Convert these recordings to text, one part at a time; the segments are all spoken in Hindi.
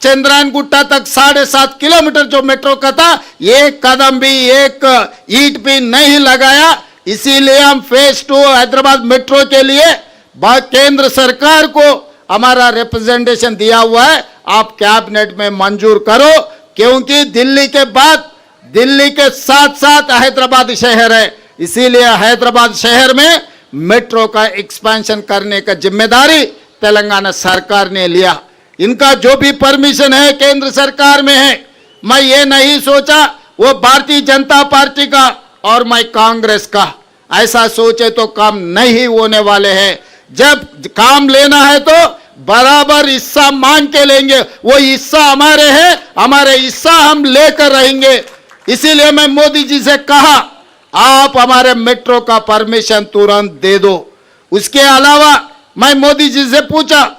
चंद्रायन गुट्टा तक 7.5 किलोमीटर जो मेट्रो का था, एक कदम भी, एक ईंट भी नहीं लगाया। इसीलिए हम फेज 2 हैदराबाद मेट्रो के लिए केंद्र सरकार को हमारा रिप्रेजेंटेशन दिया हुआ है, आप कैबिनेट में मंजूर करो, क्योंकि दिल्ली के बाद, दिल्ली के साथ साथ हैदराबाद शहर है। इसीलिए हैदराबाद शहर में मेट्रो का एक्सपेंशन करने का जिम्मेदारी तेलंगाना सरकार ने लिया। इनका जो भी परमिशन है केंद्र सरकार में है। मैं ये नहीं सोचा वो भारतीय जनता पार्टी का और मैं कांग्रेस का, ऐसा सोचे तो काम नहीं होने वाले हैं। जब काम लेना है तो बराबर हिस्सा मांग के लेंगे, वो हिस्सा हमारे हैं, हमारे हिस्सा हम लेकर रहेंगे। इसीलिए मैं मोदी जी से कहा, आप हमारे मेट्रो का परमिशन तुरंत दे दो। उसके अलावा मैं मोदी जी से पूछा,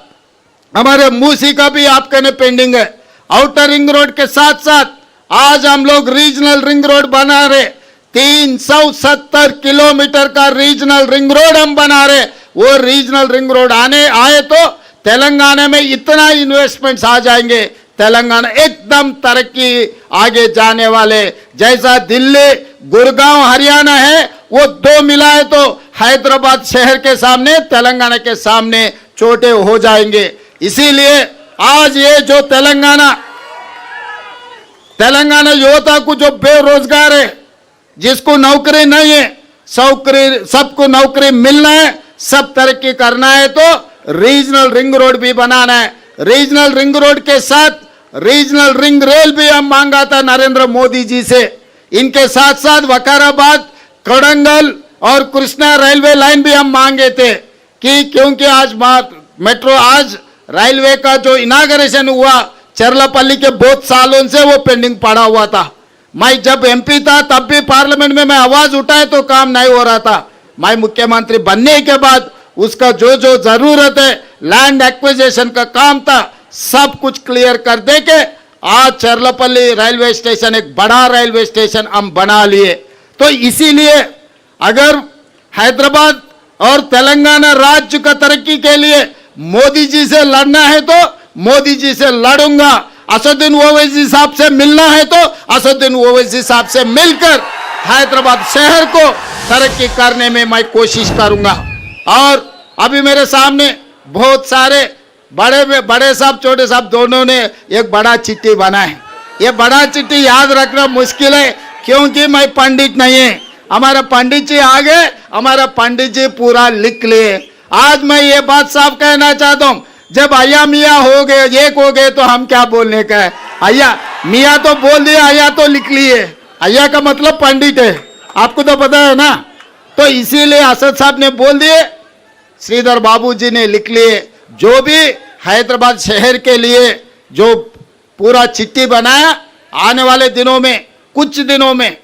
हमारे मूसी का भी आप कहने पेंडिंग है। आउटर रिंग रोड के साथ साथ आज हम लोग रीजनल रिंग रोड बना रहे, 370 किलोमीटर का रीजनल रिंग रोड हम बना रहे। वो रीजनल रिंग रोड आए तो तेलंगाना में इतना इन्वेस्टमेंट्स आ जाएंगे, तेलंगाना एकदम तरक्की आगे जाने वाले। जैसा दिल्ली, गुड़गांव, हरियाणा है, वो दो मिलाए तो हैदराबाद शहर के सामने, तेलंगाना के सामने छोटे हो जाएंगे। इसीलिए आज ये जो तेलंगाना युवता को जो बेरोजगार है, जिसको नौकरी नहीं है, सबको नौकरी मिलना है, सब तरक्की करना है तो रीजनल रिंग रोड भी बनाना है। रीजनल रिंग रोड के साथ रीजनल रिंग रेल भी हम मांगा था नरेंद्र मोदी जी से। इनके साथ साथ वकाराबाद, कोडंगल और कृष्णा रेलवे लाइन भी हम मांगे थे कि क्योंकि आज मेट्रो, आज रेलवे का जो इनाग्रेशन हुआ चरलापल्ली के बहुत सालों से वो पेंडिंग पड़ा हुआ था। मैं जब एमपी था तब भी पार्लियामेंट में मैं आवाज उठाए तो काम नहीं हो रहा था। मैं मुख्यमंत्री बनने के बाद उसका जो जो जरूरत है, लैंड एक्विजिशन का काम था, सब कुछ क्लियर कर दे के आज चरलापल्ली रेलवे स्टेशन एक बड़ा रेलवे स्टेशन हम बना लिए। तो इसीलिए अगर हैदराबाद और तेलंगाना राज्य का तरक्की के लिए मोदी जी से लड़ना है तो मोदी जी से लड़ूंगा। असदुद्दीन ओवैसी साहब से मिलना है तो असदुद्दीन ओवैसी साहब से मिलकर हैदराबाद शहर को तरक्की करने में मैं कोशिश करूंगा। और अभी मेरे सामने बहुत सारे बड़े साहब, छोटे साहब दोनों ने एक बड़ा चिट्ठी बनाए। ये बड़ा चिट्ठी याद रखना मुश्किल है क्योंकि मैं पंडित नहीं है। हमारा पंडित जी आ गए, हमारा पंडित जी पूरा लिख लिए। आज मैं ये बात साफ कहना चाहता हूँ, जब अय्या मियाँ हो गए, एक हो गए तो हम क्या बोलने का है। अय्या मियाँ तो बोल दिया, अय्या तो लिख लिए। अय्या का मतलब पंडित है, आपको तो पता है ना। तो इसीलिए असद साहब ने बोल दिए, श्रीधर बाबू जी ने लिख लिए। जो भी हैदराबाद शहर के लिए जो पूरा चिट्ठी बनाया, आने वाले दिनों में, कुछ दिनों में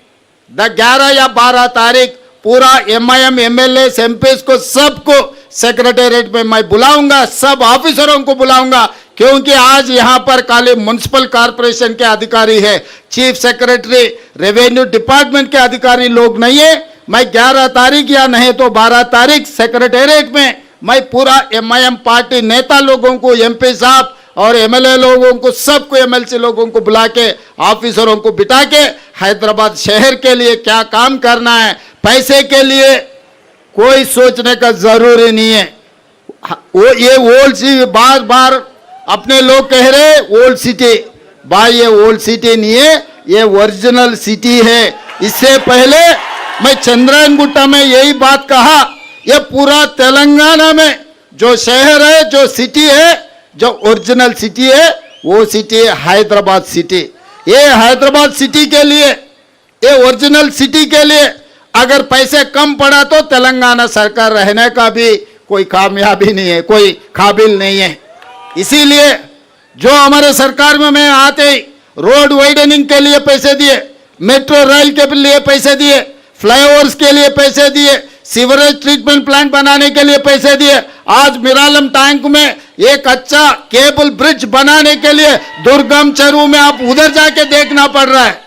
11 या 12 तारीख पूरा MIM MLA MPs को सबको सेक्रेटेरिएट में मैं बुलाऊंगा, सब ऑफिसरों को बुलाऊंगा, क्योंकि आज यहाँ पर खाली म्युनिसिपल कॉर्पोरेशन के अधिकारी है, चीफ सेक्रेटरी, रेवेन्यू डिपार्टमेंट के अधिकारी लोग नहीं है। मैं 11 तारीख या नहीं तो 12 तारीख सेक्रेटेरिएट में मैं पूरा MIM पार्टी नेता लोगों को, MP साहब और MLA लोगों को, सबको, MLC लोगों को बुला के, ऑफिसरों को बिठा के हैदराबाद शहर के लिए क्या काम करना है, पैसे के लिए कोई सोचने का जरूरी नहीं है। वो ये ओल्ड सिटी, बार बार अपने लोग कह रहे ओल्ड सिटी, भाई ये ओल्ड सिटी नहीं है, ये ओरिजिनल सिटी है। इससे पहले मैं चंद्रायन गुट्टा में यही बात कहा, ये पूरा तेलंगाना में जो शहर है, जो सिटी है, जो ओरिजिनल सिटी है, वो सिटी है हैदराबाद सिटी। ये हैदराबाद सिटी के लिए, ये ओरिजिनल सिटी के लिए अगर पैसे कम पड़ा तो तेलंगाना सरकार रहने का भी कोई कामयाबी नहीं है, कोई काबिल नहीं है। इसीलिए जो हमारे सरकार में मैं आते ही रोड वाइडनिंग के लिए पैसे दिए, मेट्रो रेल के लिए पैसे दिए, फ्लाईओवर्स के लिए पैसे दिए, सीवरेज ट्रीटमेंट प्लांट बनाने के लिए पैसे दिए। आज मिरालम टैंक में एक अच्छा केबल ब्रिज बनाने के लिए दुर्गम चरू में आप उधर जाके देखना पड़ रहा है।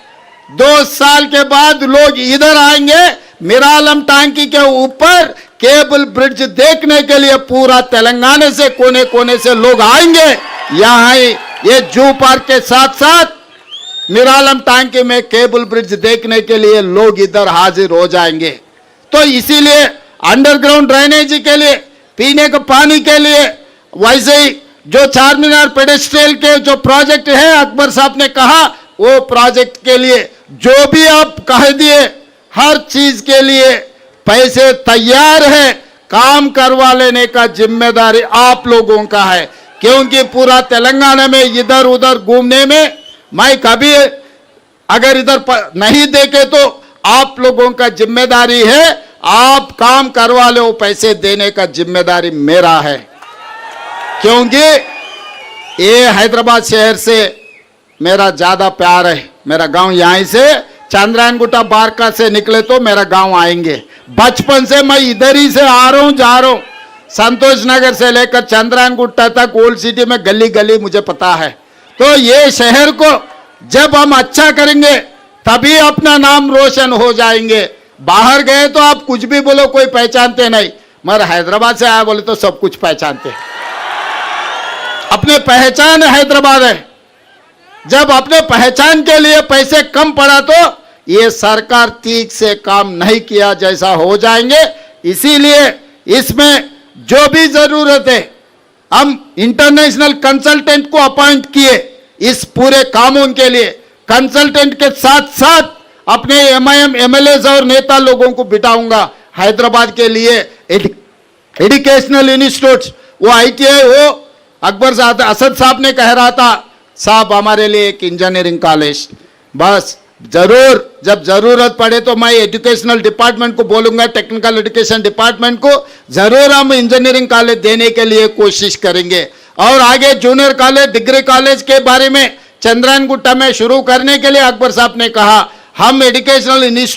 2 साल के बाद लोग इधर आएंगे, मिरालम टांकी के ऊपर केबल ब्रिज देखने के लिए पूरा तेलंगाना से कोने कोने से लोग आएंगे। यहाँ ये जू पार्क के साथ साथ मिरालम टांकी में केबल ब्रिज देखने के लिए लोग इधर हाजिर हो जाएंगे। तो इसीलिए अंडरग्राउंड ड्रेनेज के लिए, पीने के पानी के लिए, वैसे ही जो चार मीनार पेडेस्ट्रियल के जो प्रोजेक्ट है अकबर साहब ने कहा, वो प्रोजेक्ट के लिए जो भी आप कह दिए, हर चीज के लिए पैसे तैयार है। काम करवा लेने का जिम्मेदारी आप लोगों का है, क्योंकि पूरा तेलंगाना में इधर उधर घूमने में मैं कभी अगर इधर नहीं देखे तो आप लोगों का जिम्मेदारी है। आप काम करवा लो, पैसे देने का जिम्मेदारी मेरा है, क्योंकि ये हैदराबाद शहर से मेरा ज्यादा प्यार है। मेरा गांव यहीं से चंद्रायनगुट्टा बारका से निकले तो मेरा गांव आएंगे। बचपन से मैं इधर ही से आ रहा हूं, जा रहा हूं। संतोष नगर से लेकर चंद्रायनगुट्टा तक ओल्ड सिटी में गली गली मुझे पता है। तो ये शहर को जब हम अच्छा करेंगे तभी अपना नाम रोशन हो जाएंगे। बाहर गए तो आप कुछ भी बोलो, कोई पहचानते नहीं, मगर हैदराबाद से आया बोले तो सब कुछ पहचानते। अपने पहचान हैदराबाद है। जब अपने पहचान के लिए पैसे कम पड़ा तो ये सरकार ठीक से काम नहीं किया जैसा हो जाएंगे। इसीलिए इसमें जो भी जरूरत है, हम इंटरनेशनल कंसल्टेंट को अपॉइंट किए इस पूरे कामों के लिए। कंसल्टेंट के साथ साथ अपने एमआईएम एमएलएज और नेता लोगों को बिठाऊंगा हैदराबाद के लिए। एजुकेशनल इंस्टीट्यूट्स, वो आईटीआई, वो अकबर असद साहब ने कह रहा था, साहब हमारे लिए एक इंजीनियरिंग कॉलेज, बस जरूर जब जरूरत पड़े तो मैं एजुकेशनल डिपार्टमेंट को बोलूंगा, टेक्निकल एजुकेशन डिपार्टमेंट को जरूर हम इंजीनियरिंग कॉलेज देने के लिए कोशिश करेंगे। और आगे जूनियर कॉलेज, डिग्री कॉलेज के बारे में चंद्रायनगुट्टा में शुरू करने के लिए अकबर साहब ने कहा, हम एजुकेशनल इंस्टीट्यूट